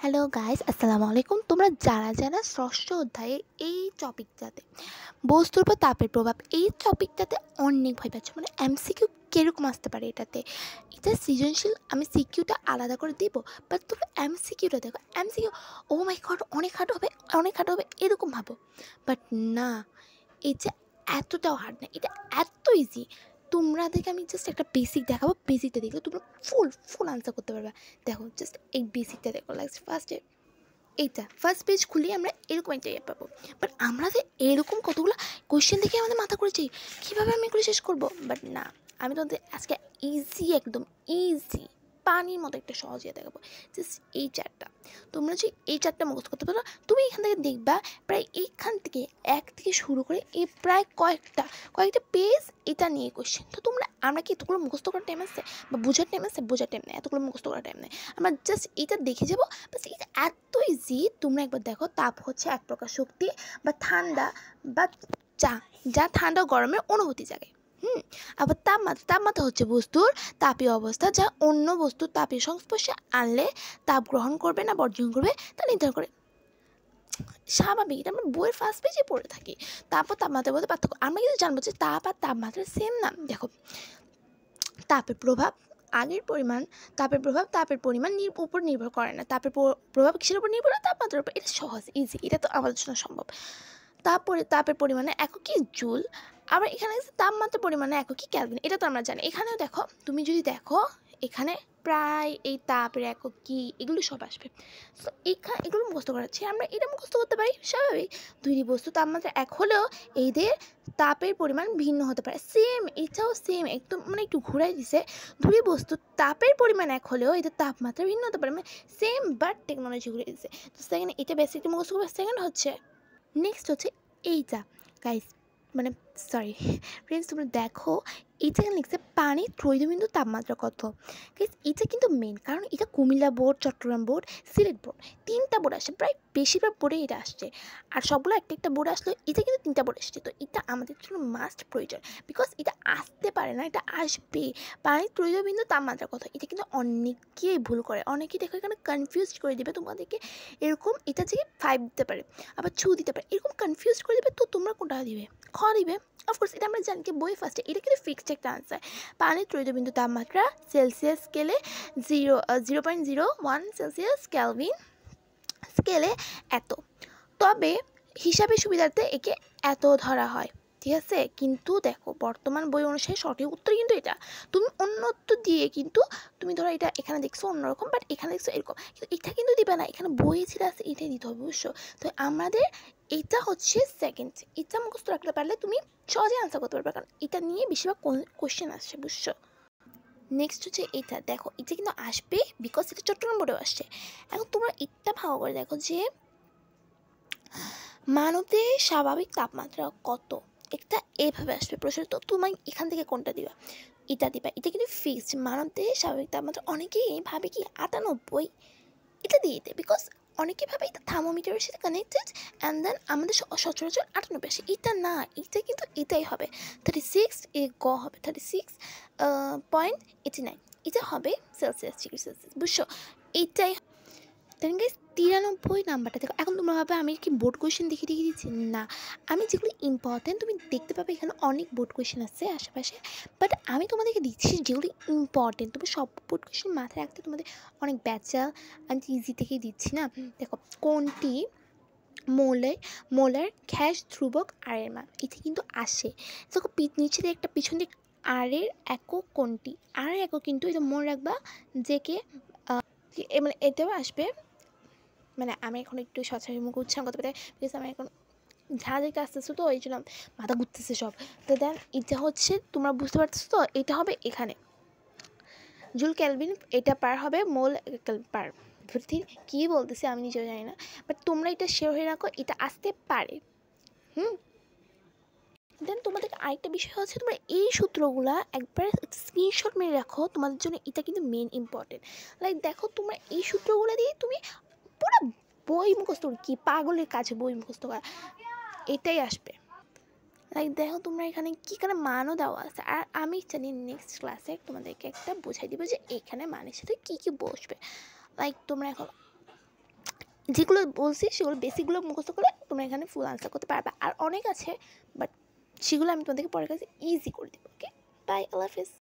Hello guys, আসসালামু আলাইকুম। তোমরা যারা যারা ষষ্ঠ অধ্যায়ে এই টপিকটাতে বস্তুর উপর তাপের প্রভাব এই টপিকটাতে অনেক ভয় পাচ্ছ, মানে এমসিকিউ কীরকম আসতে পারে এটা সৃজনশীল আমি সিকিউটা আলাদা করে দেবো, বাট তোমরা এমসিকিউটা দেখো। এমসিকিউ ও মাই গড, অনেক হার্ড হবে এরকম ভাবো, বাট না, এটা এতটাও হার্ড না, এটা এত ইজি। তোমাদেরকে আমি জাস্ট একটা বেসিক দেখাবো, বেসিকটা দেখলে তোমরা ফুল আনসার করতে পারবে। দেখো জাস্ট এই বেসিকটা দেখো। লাইক ফার্স্টে এইটা ফার্স্ট পেজ খুলে আমরা এরকম একটা ইয়ে পাবো, বাট আমরা যে এরকম কতগুলো কোয়েশ্চেন দেখে আমাদের মাথা করেছি কীভাবে আমি এগুলো শেষ করবো, বাট না, আমি তোমাদের আজকে একদম ইজি পানির মতো একটা সহজ ইয়ে দেখাবো। জাস্ট এই চারটা তোমরা যে এই চারটা মুখস্থ করতে পারো, তুমি এখান থেকে দেখবা প্রায় এইখান থেকে এক থেকে শুরু করে এই প্রায় কয়েকটা পেজ এটা নিয়ে কোয়েশ্চেন। তো আমরা কি এতগুলো মুখস্থ করার টাইম আছে বা বোঝার টাইম নেই, এতগুলো মুখস্থ করার টাইম নেই। আমরা জাস্ট এটা দেখে যাবো, বাস এটা এত ইজি। তোমরা একবার দেখো, তাপ হচ্ছে এক প্রকার শক্তি বা ঠান্ডা বা যা ঠান্ডা ও গরমের অনুভূতি জাগায়। আবার তাপমাত্রা হচ্ছে বস্তুর তাপীয় অবস্থা, যা অন্য বস্তুর তাপীয় সংস্পর্শে আনলে তাপ গ্রহণ করবে না বর্জন করবে তা নির্ধারণ করে। স্বাভাবিক, এটা আমরা বইয়ের ফার্স্ট পেজে পড়ে থাকি। তাপ ও তাপমাত্রার মধ্যে পার্থক্য আমরা কিন্তু জানবো যে তাপ আর তাপমাত্রা সেম না। দেখো, তাপের প্রভাব তাপের পরিমাণ উপর নির্ভর করে না। প্রভাব কিসের উপর নির্ভর করে? তাপমাত্রার উপর। এটা সহজ, ইজি, এটা তো আমাদের জন্য সম্ভব। তাপের পরিমাণে একক কি জুল, আবার এখানে তাপমাত্রার পরিমাণে একক কি ক্যালভিন, এটা তো আমরা জানি। এখানেও দেখো, তুমি যদি দেখো এখানে প্রায় এই তাপের একক কি এগুলো সব আসবে। সো এগুলো মুখস্থ করাচ্ছি, আমরা এটা মুখস্থ করতে পারি। স্বাভাবিক, দুইটি বস্তু তাপমাত্রা এক হলেও এদের তাপের পরিমাণ ভিন্ন হতে পারে। এটাও সেম, একদম মানে একটু ঘুরাই দিছে। দুটি বস্তু তাপের পরিমাণ এক হলেও এদের তাপমাত্রা ভিন্ন হতে পারে, মানে সেম, বাট টেকনোলজি ঘুরে দিছে। তো সেকেন্ড এটা বেসিকলি মুখস্থ করবে। সেকেন্ড হচ্ছে, নেক্সট হচ্ছে এইটা গাইস, মানে সরি ফ্রেন্ডস, তোমরা দেখো এইটা এখানে লিখছে পানির ত্রৈধবিন্দু তাপমাত্রা কত। গাইস এটা কিন্তু মেন, কারণ এটা Comilla board, Chittagong board, Sylhet board, তিনটা বোর্ড আসছে, প্রায় বেশিরভাগ বোর্ডে এটা আসছে। আর সবগুলো একটা বোর্ডে আসলে এটা কিন্তু তিনটা বোর্ডে আসছে। তো এটা আমাদের জন্য মাস্ট প্রয়োজন, বিকজ এটা আসতে পারে না, এটা আসবে। পানির ত্রৈধবিন্দু তাপমাত্রা কত, এটা কিন্তু অনেকেই ভুল করে, অনেকেই দেখো এখানে কনফিউজ করে দেবে তোমাদেরকে। এরকম এটা থেকে 5 দিতে পারে, আবার 2 দিতে পারে, এরকম কনফিউজ করে দেবে। তো তোমরা কোনটা দিবে? খ দিবে। অফকোর্স এটা আমরা জানি কি বই ফার্স্টে, এটা কিন্তু ফিক্সড একটা আনসার। পানির ত্রৈধবিন্দু তাপমাত্রা সেলসিয়াস স্কেলে 0.01 সেলসিয়াস, ক্যালভিন স্কেলে এত। তবে হিসাবের সুবিধার্থে একে এত ধরা হয়, ঠিক আছে। কিন্তু দেখো বর্তমান বই অনুসারে সঠিক উত্তর কিন্তু এটা। তুমি অন্য উত্তর দিয়ে কিন্তু তুমি ধরো এটা এখানে দেখছো অন্যরকম, বাট এখানে দেখছো এরকম, কিন্তু এটা কিন্তু দিবে না। এখানে বইয়ে ছিল আছে, এটাই দিতে হবে, বুঝছো? তো আমাদের এটা হচ্ছে সেকেন্ড, এটা মুখস্থ রাখতে পারলে তুমি সহজে আনসার করতে পারবে, কারণ এটা নিয়ে বেশিরভাগ কোশ্চেন আসছে, বুঝছো? নেক্সট হচ্ছে এটা, দেখো এটা কিন্তু আসবে বিকজ এটা চট্টগ্রাম বোর্ডেও আসছে। এখন তোমরা এটা ভালো করে দেখো যে মানবদেহের স্বাভাবিক তাপমাত্রা কত, একটা এভাবে আসবে প্রশ্ন। তো তোমার এখান থেকে কোনটা দিবা? এটা দিবা। এটা কিন্তু ফিক্সড, মানবদেহের স্বাভাবিক তাপমাত্রা। অনেকেই ভাবে কি 98, এটা দিয়ে দিতে, বিকজ অনেকে ভাবে এটা থার্মোমিটারের সাথে কানেক্টেড, অ্যান্ড দেন আমাদের সচরাচর 98 আসে। এটা না, এটা কিন্তু এটাই হবে 36, এ গ হবে 36.89, এটা হবে সেলসিয়াস, ডিগ্রি সেলসিয়াস, বুঝছো? এইটাই। দেন গাইস 93 নাম্বারটা দেখো। এখন তোমরা ভাবে আমি কি বোর্ড কোয়েশ্চেন দেখে দিচ্ছি? না, আমি যেগুলো ইম্পর্টেন্ট তুমি দেখতে পাবে এখানে অনেক বোর্ড কোয়েশ্চেন আছে আশেপাশে, বাট আমি তোমাদেরকে দিচ্ছি যেগুলি ইম্পর্টেন্ট। তুমি সব বোর্ড কোয়েশ্চেন মাথায় রাখতে তোমাদের অনেক ব্যাচা আমি ইজি থেকেই দিচ্ছি না। দেখো, কোনটি মোলার গ্যাস ধ্রুবক আর এর মান, এটা কিন্তু আসে। দেখো নিচে দিয়ে একটা পিছন দিক, আর এর একক কোনটি, আর একক কিন্তু এটা মনে রাখবা যে কে মানে এটাও আসবে। মানে আমি এখন একটু সচরাচর মুখ উচ্চারণ করতে পারি, বিকজ আমি এখন ঝাড়া দেখতে আসতেছো, তো এই জন্য মাথা ঘুরতেছে সব। তো দেন এটা হচ্ছে, তোমরা বুঝতে পারতেছো তো, এটা হবে এখানে জুল ক্যালভিন, এটা পার হবে মোল পার। কী বলতেছি আমি নিজেও জানি না, বাট তোমরা এটা শেয়ার হয়ে রাখো, এটা আসতে পারে। দেন তোমাদের আরেকটা বিষয় হচ্ছে, তোমরা এই সূত্রগুলা একবার স্ক্রিনশট মেরে রাখো, তোমাদের জন্য এটা কিন্তু মেন ইম্পর্টেন্ট। লাইক দেখো, তোমরা এই সূত্রগুলো দিয়ে তুমি পুরো বই মুখস্থ, কি পাগলের কাছে বই মুখস্থ করা, এটাই আসবে। লাইক দেখো, তোমরা এখানে কী করে মানও দেওয়া আছে, আর আমি জানি নেক্সট ক্লাসে তোমাদেরকে একটা বোঝাই দিব যে এখানে মানের সাথে কী কী বসবে। লাইক তোমরা এখন যেগুলো বলছি সেগুলো বেসিকগুলো মুখস্থ করে তোমরা এখানে ফুল আনসার করতে পারবে। আর অনেক আছে, বাট সেগুলো আমি তোমাদেরকে পরের কাছে ইজি করে দেবো। ওকে, বাই, আল্লাহ হাফিজ।